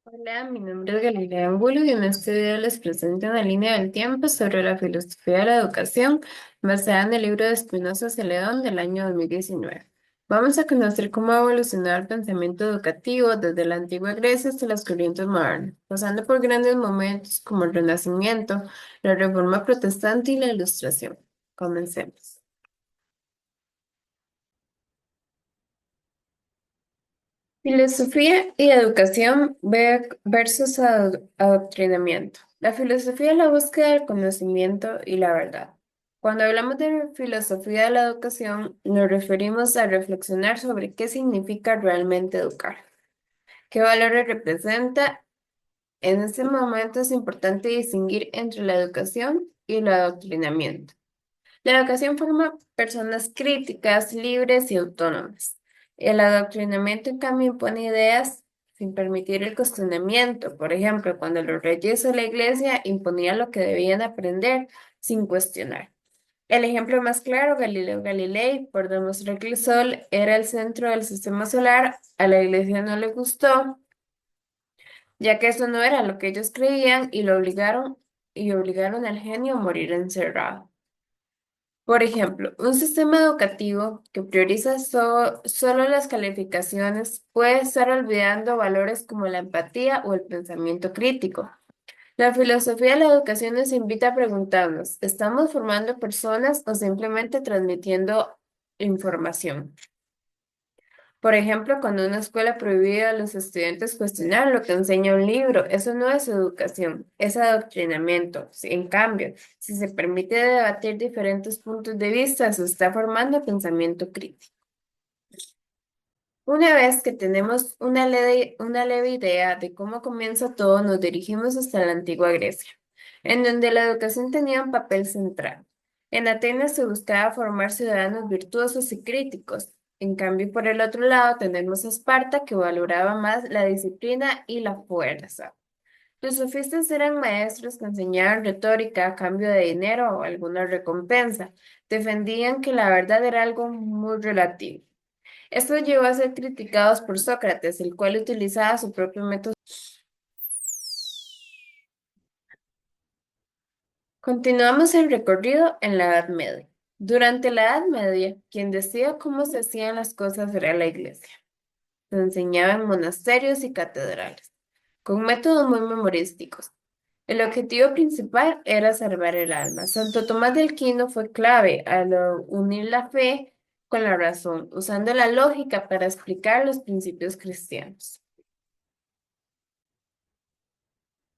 Hola, mi nombre es Galilea Angulo y en este video les presento una línea del tiempo sobre la filosofía de la educación basada en el libro de Spinoza Celedón del año 2019. Vamos a conocer cómo ha evolucionado el pensamiento educativo desde la antigua Grecia hasta las corrientes modernas, pasando por grandes momentos como el Renacimiento, la Reforma Protestante y la Ilustración. Comencemos. Filosofía y educación versus adoctrinamiento. La filosofía es la búsqueda del conocimiento y la verdad. Cuando hablamos de filosofía de la educación, nos referimos a reflexionar sobre qué significa realmente educar, qué valores representa. En este momento es importante distinguir entre la educación y el adoctrinamiento. La educación forma personas críticas, libres y autónomas. El adoctrinamiento, en cambio, impone ideas sin permitir el cuestionamiento. Por ejemplo, cuando los reyes de la iglesia imponían lo que debían aprender sin cuestionar. El ejemplo más claro, Galileo Galilei, por demostrar que el Sol era el centro del sistema solar, a la iglesia no le gustó, ya que eso no era lo que ellos creían y obligaron al genio a morir encerrado. Por ejemplo, un sistema educativo que prioriza solo las calificaciones puede estar olvidando valores como la empatía o el pensamiento crítico. La filosofía de la educación nos invita a preguntarnos, ¿estamos formando personas o simplemente transmitiendo información? Por ejemplo, cuando una escuela prohíbe a los estudiantes cuestionar lo que enseña un libro, eso no es educación, es adoctrinamiento. En cambio, si se permite debatir diferentes puntos de vista, se está formando pensamiento crítico. Una vez que tenemos una leve idea de cómo comienza todo, nos dirigimos hasta la antigua Grecia, en donde la educación tenía un papel central. En Atenas se buscaba formar ciudadanos virtuosos y críticos. En cambio, por el otro lado, tenemos a Esparta, que valoraba más la disciplina y la fuerza. Los sofistas eran maestros que enseñaban retórica a cambio de dinero o alguna recompensa. Defendían que la verdad era algo muy relativo. Esto llevó a ser criticados por Sócrates, el cual utilizaba su propio método. Continuamos el recorrido en la Edad Media. Durante la Edad Media, quien decía cómo se hacían las cosas era la Iglesia. Se enseñaba en monasterios y catedrales, con métodos muy memorísticos. El objetivo principal era salvar el alma. Santo Tomás de Aquino fue clave al unir la fe con la razón, usando la lógica para explicar los principios cristianos.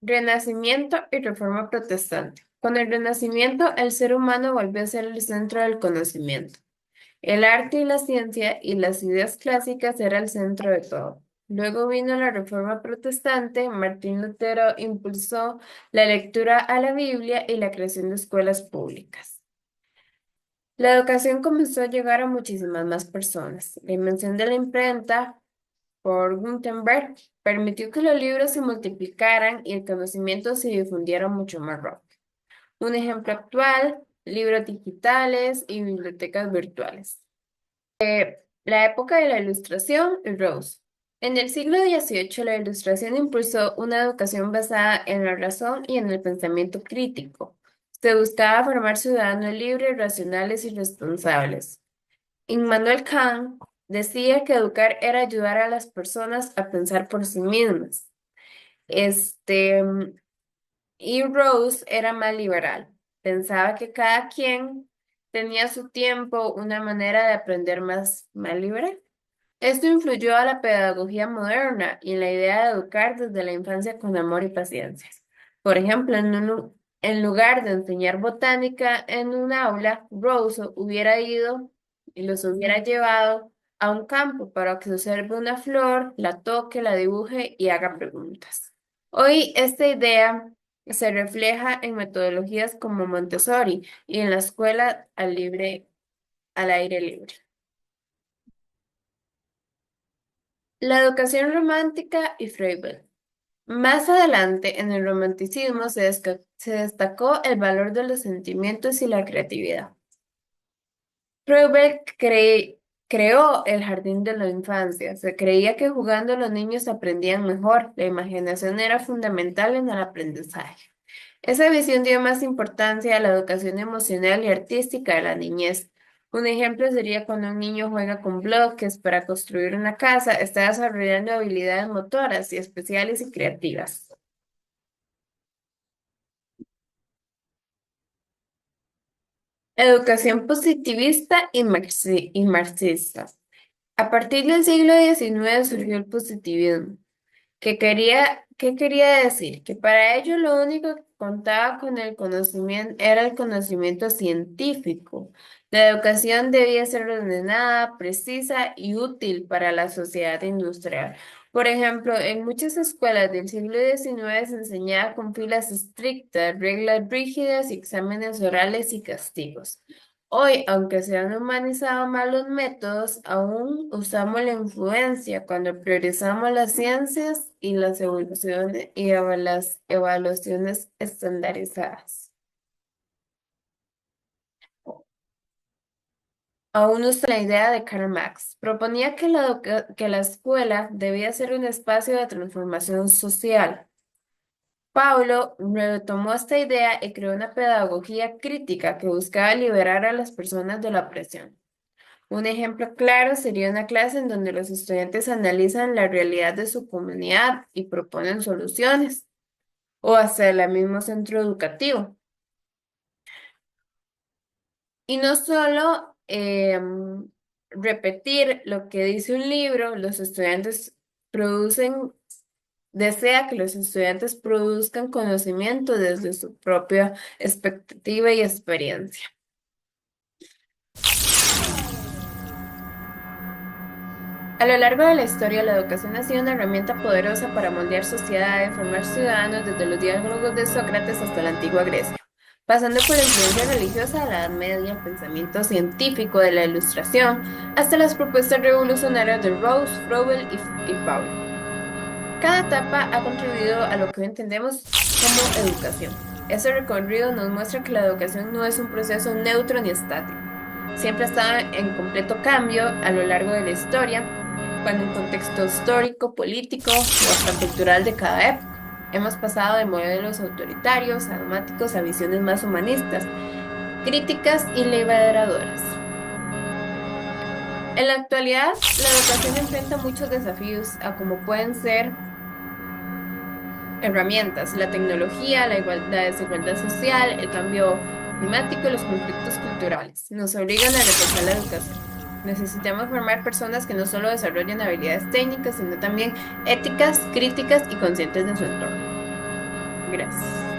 Renacimiento y Reforma Protestante. Con el Renacimiento, el ser humano volvió a ser el centro del conocimiento. El arte y la ciencia y las ideas clásicas eran el centro de todo. Luego vino la Reforma Protestante. Martín Lutero impulsó la lectura a la Biblia y la creación de escuelas públicas. La educación comenzó a llegar a muchísimas más personas. La invención de la imprenta por Gutenberg permitió que los libros se multiplicaran y el conocimiento se difundiera mucho más rápido. Un ejemplo actual, libros digitales y bibliotecas virtuales. La época de la Ilustración y Rose. En el siglo XVIII, la Ilustración impulsó una educación basada en la razón y en el pensamiento crítico. Se buscaba formar ciudadanos libres, racionales y responsables. Immanuel Kant decía que educar era ayudar a las personas a pensar por sí mismas. Este, y Rose era más liberal. Pensaba que cada quien tenía su tiempo, una manera de aprender más liberal. Esto influyó a la pedagogía moderna y en la idea de educar desde la infancia con amor y paciencia. Por ejemplo, en lugar de enseñar botánica en un aula, Rose hubiera ido y los hubiera llevado a un campo para que observe una flor, la toque, la dibuje y haga preguntas. Hoy esta idea se refleja en metodologías como Montessori y en la escuela al aire libre. La educación romántica y Froebel. Más adelante, en el romanticismo se destacó el valor de los sentimientos y la creatividad. Froebel Creó el jardín de la infancia. Se creía que jugando los niños aprendían mejor. La imaginación era fundamental en el aprendizaje. Esa visión dio más importancia a la educación emocional y artística de la niñez. Un ejemplo sería cuando un niño juega con bloques para construir una casa, está desarrollando habilidades motoras y especiales y creativas. Educación positivista y marxista. A partir del siglo XIX surgió el positivismo. ¿Qué quería decir? Que para ello lo único que contaba con el conocimiento era el conocimiento científico. La educación debía ser ordenada, precisa y útil para la sociedad industrial. Por ejemplo, en muchas escuelas del siglo XIX se enseñaba con filas estrictas, reglas rígidas y exámenes orales y castigos. Hoy, aunque se han humanizado más los métodos, aún usamos la influencia cuando priorizamos las ciencias y las evoluciones y las evaluaciones estandarizadas. Aún usa la idea de Karl Marx. Proponía que que la escuela debía ser un espacio de transformación social. Paulo retomó esta idea y creó una pedagogía crítica que buscaba liberar a las personas de la presión. Un ejemplo claro sería una clase en donde los estudiantes analizan la realidad de su comunidad y proponen soluciones, o hasta el mismo centro educativo. Y no solo repetir lo que dice un libro, los estudiantes producen, desea que los estudiantes produzcan conocimiento desde su propia expectativa y experiencia. A lo largo de la historia, la educación ha sido una herramienta poderosa para moldear sociedades, formar ciudadanos desde los diálogos de Sócrates hasta la antigua Grecia, pasando por la influencia religiosa de la Edad Media, el pensamiento científico de la Ilustración, hasta las propuestas revolucionarias de Rawls, Froebel y Paul. Cada etapa ha contribuido a lo que hoy entendemos como educación. Ese recorrido nos muestra que la educación no es un proceso neutro ni estático. Siempre ha estado en completo cambio a lo largo de la historia cuando un contexto histórico, político o hasta cultural de cada época. Hemos pasado de modelos autoritarios, dogmáticos, a visiones más humanistas, críticas y liberadoras. En la actualidad, la educación enfrenta muchos desafíos, a como pueden ser herramientas, la tecnología, la desigualdad social, el cambio climático y los conflictos culturales. Nos obligan a repensar la educación. Necesitamos formar personas que no solo desarrollen habilidades técnicas, sino también éticas, críticas y conscientes de su entorno. Gracias.